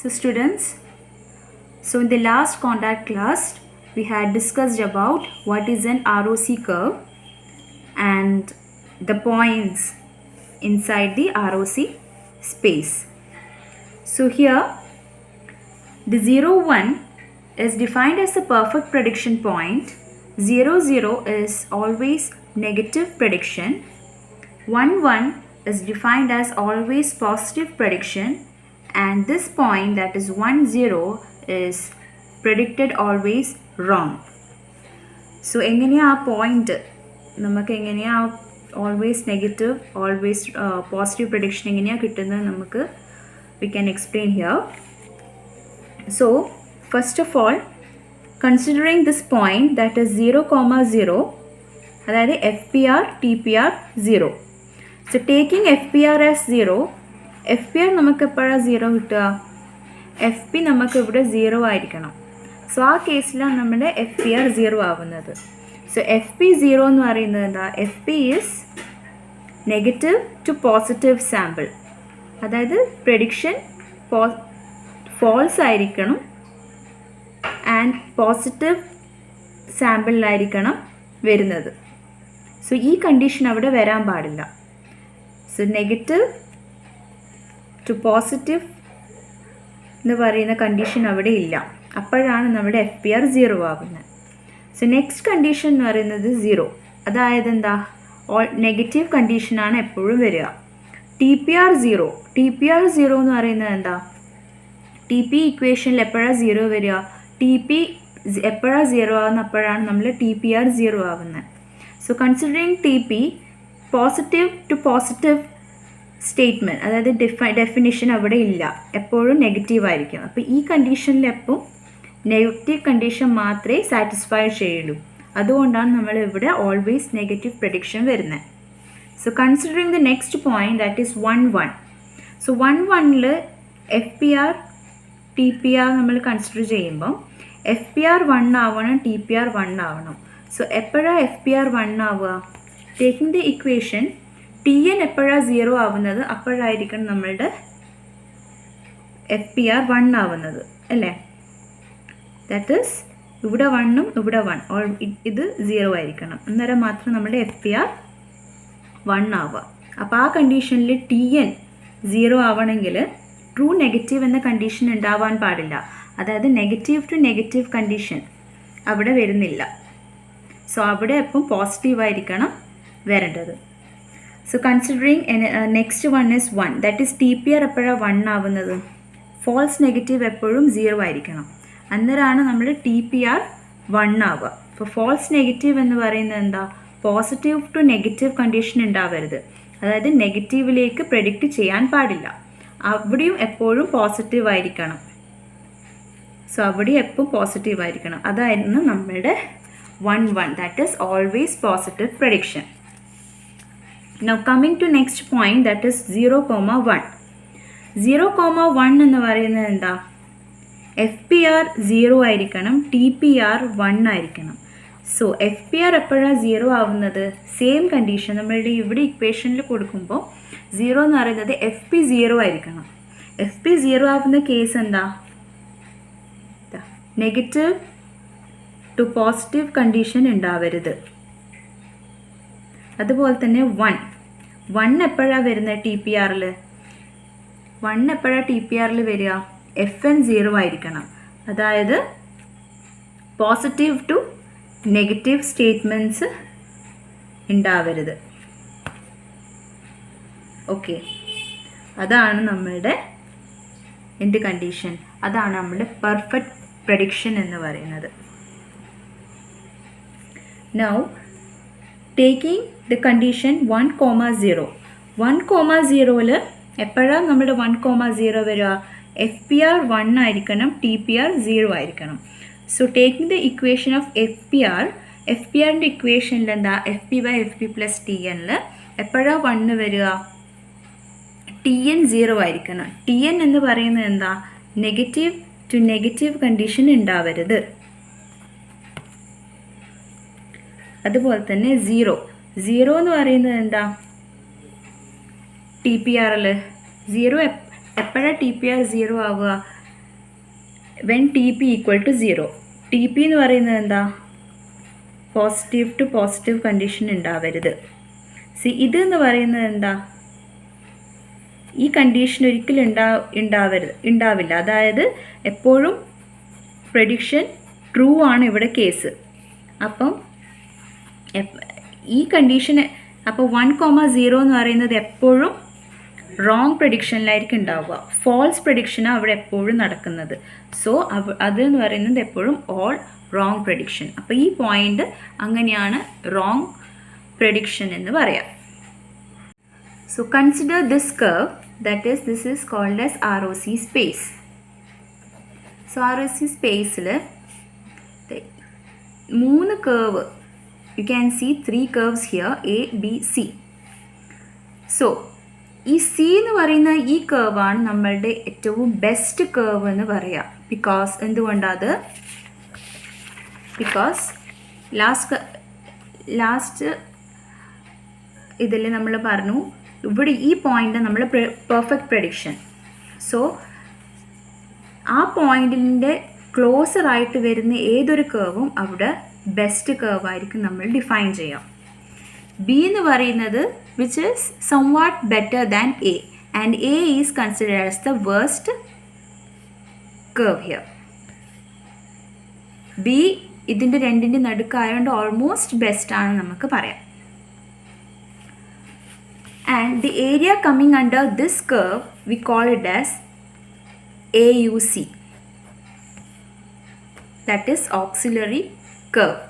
So students, in the last contact class we had discussed about what is an ROC curve and the points inside the ROC space. So here the 0, 1 is defined as a perfect prediction point, 0, 0 is always negative prediction, 1, 1 is defined as always positive prediction, and this point, that is 1, 0, is predicted always wrong. So എങ്ങനെയാ ആ point നമുക്ക് എങ്ങനെയാ always negative always positive prediction എങ്ങനെയാ കിട്ടുന്നത് നമുക്ക് we can explain here. So first of all, considering this point, that is 0, 0, അതായത് FPR TPR 0. So taking FPR as 0, FPR നമുക്ക് എപ്പോഴാണ് 0 കിട്ടുക? FP നമുക്ക് ഇവിടെ 0 ആയിരിക്കണം. സോ ആ കേസിലാണ് നമ്മുടെ FPR 0 ആവുന്നത്. സോ FP 0 എന്ന് പറയുന്നത് എന്താ? FP is negative to positive sample. അതായത് പ്രഡിക്ഷൻ ഫോൾസ് ആയിരിക്കണം ആൻഡ് പോസിറ്റീവ് സാമ്പിളിലായിരിക്കണം വരുന്നത്. സോ ഈ കണ്ടീഷൻ അവിടെ വരാൻ പാടില്ല. സോ നെഗറ്റീവ് ടു പോസിറ്റീവ് എന്ന് പറയുന്ന കണ്ടീഷൻ അവിടെ ഇല്ല. അപ്പോഴാണ് നമ്മുടെ FPR 0 ആകുന്നത്. സോ നെക്സ്റ്റ് കണ്ടീഷൻ എന്ന് പറയുന്നത് 0. അതായത് എന്താ? നെഗറ്റീവ് കണ്ടീഷനാണ് എപ്പോഴും വരിക. TPR 0. TPR 0 എന്ന് പറയുന്നത് എന്താ? TP ഇക്വേഷനിൽ എപ്പോഴാണ് 0 വരിക? TP എപ്പോഴാണ് 0 ആകുന്നത്? അപ്പോഴാണ് നമ്മൾ TPR 0 ആകുന്നത്. So considering TP positive to positive statement, അതായത് ഡെഫിനിഷൻ അവിടെ ഇല്ല, എപ്പോഴും നെഗറ്റീവ് ആയിരിക്കും. അപ്പോൾ ഈ കണ്ടീഷനിൽ എപ്പോൾ നെഗറ്റീവ് കണ്ടീഷൻ മാത്രമേ സാറ്റിസ്ഫൈ ചെയ്യുള്ളൂ. അതുകൊണ്ടാണ് നമ്മൾ ഇവിടെ ഓൾവേസ് നെഗറ്റീവ് പ്രഡിക്ഷൻ വരുന്നത്. So considering the next point, that is 1, 1. So 1, 1ൽ FPR TPR നമ്മൾ കൺസിഡർ ചെയ്യുമ്പം FPR 1 ആവണം, TPR 1 ആവണം. സോ എപ്പോഴാണ് FPR 1 ആവുക? ടേക്കിംഗ് ദ ഇക്വേഷൻ TN എപ്പോഴാണ് 0 ആവുന്നത്? അപ്പോഴായിരിക്കണം നമ്മളുടെ FPR 1 ആവുന്നത്, അല്ലേ? ദാറ്റ് ഈസ് ഇവിടെ 1ഉം ഇവിടെ 1, ഇത് 0 ആയിരിക്കണം. അന്നേരം മാത്രം നമ്മുടെ FPR 1 ആവുക. അപ്പോൾ ആ കണ്ടീഷനിൽ TN 0 ആവണമെങ്കിൽ ട്രൂ നെഗറ്റീവ് എന്ന കണ്ടീഷൻ ഉണ്ടാവാൻ പാടില്ല. അതായത് നെഗറ്റീവ് ടു നെഗറ്റീവ് കണ്ടീഷൻ അവിടെ വരുന്നില്ല. സോ അവിടെ എപ്പം പോസിറ്റീവായിരിക്കണം വരേണ്ടത്. So considering next one is 1, that is TPR എപ്പോഴാണ് 1 ആവുന്നത്? ഫോൾസ് നെഗറ്റീവ് എപ്പോഴും 0 ആയിരിക്കണം. അന്നേരമാണ് നമ്മൾ TPR 1 ആവുക. അപ്പോൾ ഫോൾസ് നെഗറ്റീവ് എന്ന് പറയുന്നത് എന്താ? പോസിറ്റീവ് ടു നെഗറ്റീവ് കണ്ടീഷൻ ഉണ്ടാവരുത്. അതായത് നെഗറ്റീവിലേക്ക് പ്രെഡിക്റ്റ് ചെയ്യാൻ പാടില്ല. അവിടെയും എപ്പോഴും പോസിറ്റീവ് ആയിരിക്കണം. സോ അവിടെ എപ്പോൾ പോസിറ്റീവ് ആയിരിക്കണം. അതായിരുന്നു നമ്മളുടെ 1, 1, that is always positive prediction. Now coming to next point, that is 0, 1. 0, 1 എന്ന് പറയുന്നത് എന്താ? FPR 0 ആയിരിക്കണം, TPR 1 ആയിരിക്കണം. സോ FPR എപ്പോഴാണ് 0 ആവുന്നത്? സെയിം കണ്ടീഷൻ നമ്മളുടെ ഇവിടെ ഇക്വേഷനിൽ കൊടുക്കുമ്പോൾ 0 എന്ന് പറയുന്നത് FP 0 ആയിരിക്കണം. FP 0 ആവുന്ന കേസ് എന്താ? നെഗറ്റീവ് ടു പോസിറ്റീവ് കണ്ടീഷൻ ഉണ്ടാവരുത്. അതുപോലെ തന്നെ 1 എപ്പോഴാണ് വരുന്നത്? TPRൽ 1 എപ്പോഴാണ് TPRൽ വരിക? FN 0 ആയിരിക്കണം. അതായത് പോസിറ്റീവ് ടു നെഗറ്റീവ് സ്റ്റേറ്റ്മെൻറ്റ്സ് ഉണ്ടാവരുത്. ഓക്കെ, അതാണ് നമ്മളുടെ എന്ത് കണ്ടീഷൻ? അതാണ് നമ്മളുടെ പെർഫെക്റ്റ് പ്രഡിക്ഷൻ എന്ന് പറയുന്നത്. Now taking the condition 1, 0. 1, 0ൽ എപ്പോഴാണ് നമ്മുടെ 1, 0 വരിക? FPR 1 ആയിരിക്കണം, TPR 0 ആയിരിക്കണം. So taking the equation of FPRൻ്റെ ഇക്വേഷനിൽ എന്താ? FP/FP + TNൽ എപ്പോഴാണ് 1 വരിക? TN 0 ആയിരിക്കണം. TN എന്ന് പറയുന്നത് എന്താ? നെഗറ്റീവ് ടു നെഗറ്റീവ് കണ്ടീഷൻ ഉണ്ടാവരുത്. അതുപോലെ തന്നെ 0 എന്ന് പറയുന്നത് എന്താ? TPRൽ 0 എപ്പോഴാണ് TPR 0 ആവുക? When T P equal to 0. T P എന്ന് പറയുന്നത് എന്താ? പോസിറ്റീവ് ടു പോസിറ്റീവ് കണ്ടീഷൻ ഉണ്ടാവരുത്. ഇതെന്ന് പറയുന്നത് എന്താ? ഈ കണ്ടീഷൻ ഒരിക്കലും ഉണ്ടാവില്ല. അതായത് എപ്പോഴും പ്രഡിക്ഷൻ ട്രൂ ആണ് ഇവിടെ കേസ്. അപ്പം ഈ കണ്ടീഷന് അപ്പോൾ 1,0 എന്ന് പറയുന്നത് എപ്പോഴും റോങ് പ്രഡിക്ഷനിലായിരിക്കും ഉണ്ടാവുക. ഫോൾസ് പ്രഡിക്ഷനാണ് അവിടെ എപ്പോഴും നടക്കുന്നത്. സോ അതെന്ന് പറയുന്നത് എപ്പോഴും ഓൾ റോങ് പ്രഡിക്ഷൻ. അപ്പോൾ ഈ പോയിന്റ് അങ്ങനെയാണ് റോങ് പ്രഡിക്ഷൻ എന്ന് പറയാം. So consider this curve, that is, this is called as ROC space. So ROC space il 3 curve, you can see 3 curves here, A, B, C. So ഈ C എന്ന് പറയുന്ന ഈ കർവാണ് നമ്മളുടെ ഏറ്റവും ബെസ്റ്റ് കർവ് എന്ന് പറയാം. ബിക്കോസ് എന്തുകൊണ്ടത്? ബിക്കോസ് ലാസ്റ്റ് ഇതിൽ നമ്മൾ പറഞ്ഞു ഇവിടെ ഈ പോയിന്റ് നമ്മൾ പെർഫെക്റ്റ് പ്രഡിക്ഷൻ. സോ ആ പോയിന്റിൻ്റെ ക്ലോസർ ആയിട്ട് വരുന്ന ഏതൊരു കർവും അവിടെ ബെസ്റ്റ് കർവ് ആയിരിക്കും നമ്മൾ ഡിഫൈൻ ചെയ്യാം. ബി എന്ന് പറയുന്നത് which is somewhat better than A, and A is considered as the worst curve here. B ഇതിൻ്റെ രണ്ടിൻ്റെ നടുക്കായതുകൊണ്ട് ഓൾമോസ്റ്റ് ബെസ്റ്റ് ആണ് നമുക്ക് പറയാം. And the area coming under this curve we call it as AUC, that is auxiliary curve.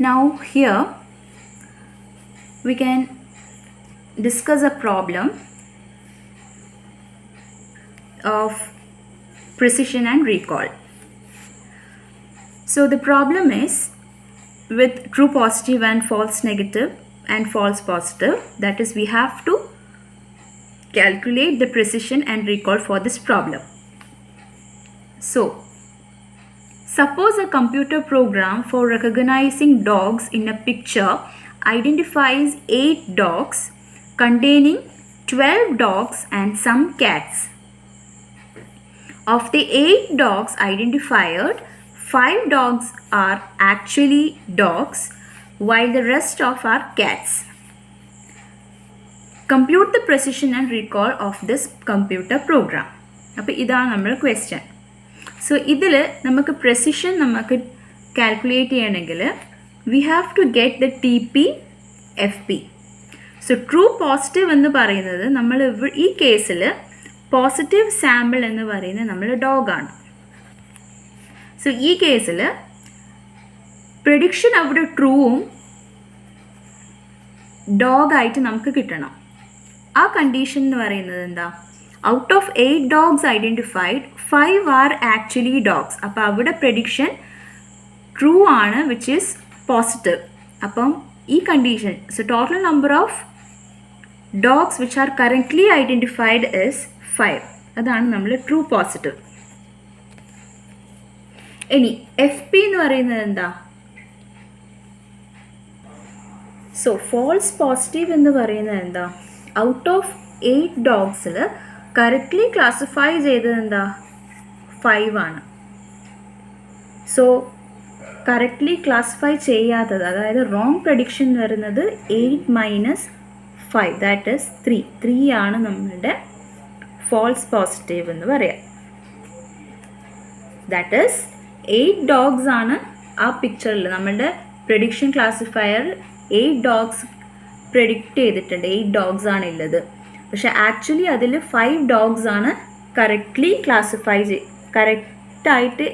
Now here we can discuss a problem of precision and recall. So the problem is with true positive and false negative and false positive, that is we have to calculate the precision and recall for this problem. So suppose a computer program for recognizing dogs in a picture identifies 8 dogs containing 12 dogs and some cats. Of the 8 dogs identified, 5 dogs are actually dogs while the rest of are cats. Compute the precision and recall of this computer program. അപ്പോൾ ഇതാണ് നമ്മുടെ question. So ഇതിൽ നമുക്ക് precision നമുക്ക് calculate ചെയ്യണമെങ്കിൽ we have to get the T P F P. So true positive എന്ന് പറയുന്നത് നമ്മൾ ഈ കേസിൽ പോസിറ്റീവ് സാമ്പിൾ എന്ന് പറയുന്നത് നമ്മൾ ഡോഗാണ്. സോ ഈ കേസിൽ പ്രഡിക്ഷൻ അവിടെ ട്രൂവും ഡോഗായിട്ട് നമുക്ക് കിട്ടണം. ആ കണ്ടീഷൻ എന്ന് പറയുന്നത് എന്താ? Out of 8 dogs identified, 5 are actually dogs. അപ്പോൾ അവിടെ പ്രഡിക്ഷൻ ട്രൂ ആണ്, വിച്ച് ഈസ് പോസിറ്റീവ്. അപ്പം ഈ condition, so total number of dogs which are currently identified is 5. അതാണ് നമ്മൾ ട്രൂ പോസിറ്റീവ്. ഇനി എഫ് പി എന്ന് പറയുന്നത് എന്താ? സോ ഫോൾസ് പോസിറ്റീവ് എന്ന് പറയുന്നത് എന്താ? ഔട്ട് ഓഫ് 8 dogsൽ കറക്റ്റ്ലി ക്ലാസിഫൈ ചെയ്തത് എന്താ? 5 ആണ്. സോ കറക്റ്റ്ലി ക്ലാസിഫൈ ചെയ്യാത്തത്, അതായത് റോങ് പ്രഡിക്ഷൻ വരുന്നത് 8 മൈനസ് 5, ദാറ്റ് ഈസ് 3. 3 ആണ് നമ്മളുടെ ഫോൾസ് പോസിറ്റീവ് എന്ന് പറയാം. ദാറ്റ് ഈസ് 8 dogs ആണ് ആ പിക്ചറിൽ നമ്മളുടെ പ്രഡിക്ഷൻ ക്ലാസിഫയർ 8 dogs പ്രെഡിക്റ്റ് ചെയ്തിട്ടുണ്ട്. 8 dogs ആണ് ഉള്ളത്. പക്ഷെ ആക്ച്വലി അതിൽ 5 dogs ആണ് കറക്റ്റ്ലി ക്ലാസിഫൈ കറക്റ്റായിട്ട്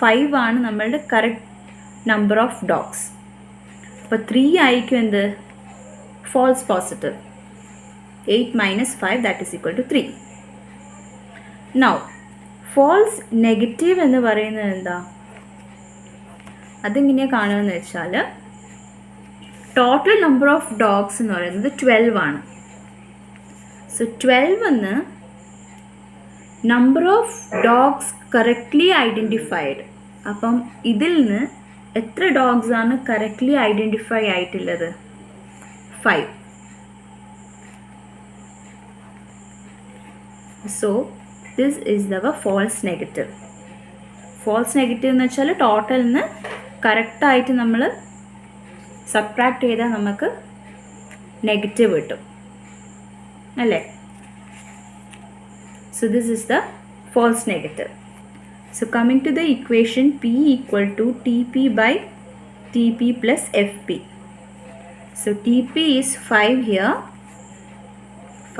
5 ആണ് നമ്മളുടെ കറക്റ്റ് നമ്പർ ഓഫ് ഡോഗ്സ്. അപ്പോൾ 3 ആയിരിക്കും എന്ത്? False positive. 8 minus 5 that is equal to 3. Now false negative എന്ന് പറയുന്നത് എന്താ? അതെങ്ങനെയാണ് കാണുകയെന്ന് വെച്ചാൽ ടോട്ടൽ നമ്പർ ഓഫ് ഡോഗ്സ് എന്ന് പറയുന്നത് 12 ആണ്. സോ 12 എന്ന് number of dogs correctly identified. അപ്പം ഇതിൽ നിന്ന് എത്ര ഡോഗ്സ് ആണ് കറക്റ്റ്ലി ഐഡൻറ്റിഫൈ ആയിട്ടുള്ളത്? 5. So this is our false negative. False negative എന്ന് വെച്ചാൽ ടോട്ടലിൽ നിന്ന് കറക്റ്റായിട്ട് നമ്മൾ സബ്ട്രാക്ട് ചെയ്താൽ നമുക്ക് നെഗറ്റീവ് കിട്ടും അല്ലേ. So this is the false negative. So coming to the equation P equal to TP by TP plus FP. So TP is 5 here.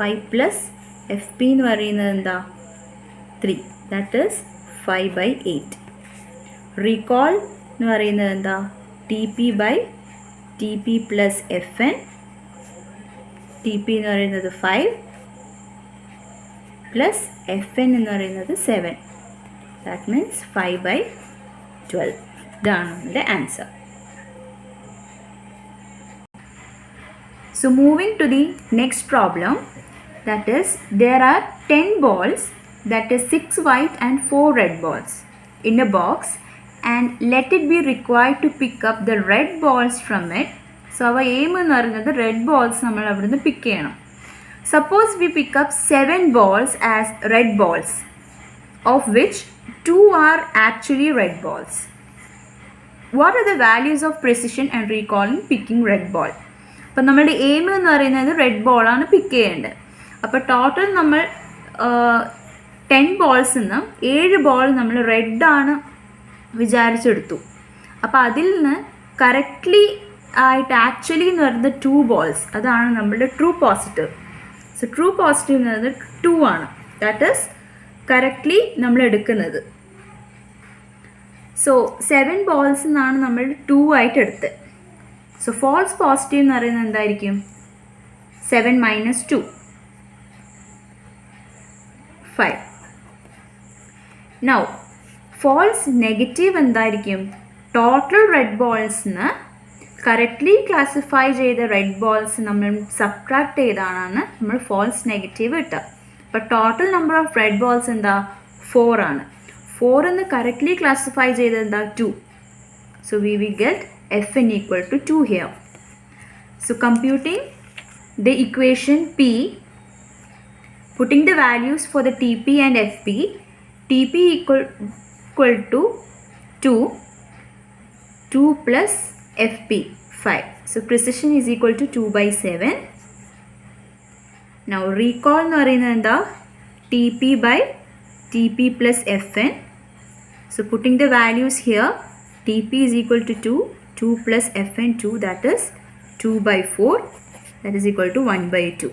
5 plus FP എന്ന് പറയുന്നത് എന്താ 3. That is 5 by 8. Recall എന്ന് പറയുന്നത് എന്താ TP by TP plus FN. TP എന്ന് പറയുന്നത് 5 plus FN എന്ന് പറയുന്നത് 7. That means 5 by 12. ഇതാണ് നമ്മുടെ answer. So moving to the next problem, that is there are 10 balls, that is 6 white and 4 red balls in a box, and let it be required to pick up the red balls from it. So our aim എന്ന് പറയുന്നത് red balls നമ്മൾ അവിടുന്ന് പിക്ക് ചെയ്യണം. Suppose we pick up 7 balls as red balls, of which 2 are actually red balls. What are the values of precision and recall in picking red ball? അപ്പോൾ നമ്മുടെ aim എന്ന് പറയുന്നത് red ബോളാണ് പിക്ക് ചെയ്യേണ്ടത്. അപ്പോൾ ടോട്ടൽ നമ്മൾ 10 ബോൾസിൽ നിന്ന് 7 ബോൾ നമ്മൾ റെഡാണ് വിചാരിച്ചെടുത്തു. അപ്പോൾ അതിൽ നിന്ന് കറക്റ്റ്ലി ആയിട്ട് ആക്ച്വലി എന്ന് പറയുന്നത് 2 ബോൾസ്, അതാണ് നമ്മളുടെ true positive. So true positive എന്ന് പറയുന്നത് 2 ആണ്. ദാറ്റ് ഈസ് കറക്റ്റ്ലി നമ്മൾ എടുക്കുന്നത്. സോ 7 ബോൾസ് നിന്നാണ് നമ്മൾ 2 ആയിട്ട് എടുത്തത്. സോ ഫോൾസ് പോസിറ്റീവ് എന്ന് പറയുന്നത് എന്തായിരിക്കും 7 minus 2 5. നൗ ഫോൾസ് നെഗറ്റീവ് എന്തായിരിക്കും ടോട്ടൽ റെഡ് ബോൾസിന് കറക്റ്റ്ലി ക്ലാസിഫൈ ചെയ്ത റെഡ് ബോൾസ് നമ്മൾ സബ്ട്രാക്ട് ചെയ്താണ് നമ്മൾ ഫോൾസ് നെഗറ്റീവ് കിട്ടുക. അപ്പോൾ total number of red balls എന്താ 4 ആണ്. 4 എന്ന് കറക്റ്റ്ലി ക്ലാസിഫൈ ചെയ്തത് എന്താ 2. So we will get FN equal to 2 here. So computing the equation P, putting the values for the TP and FP, TP equal to 2 plus FP 5. So precision is equal to 2 by 7. Now recall എന്ന് പറയുന്നത് എന്താ TP by TP plus FN. So putting the values here, TP is equal to 2 plus FN 2, that is 2 by 4, that is equal to 1 by 2.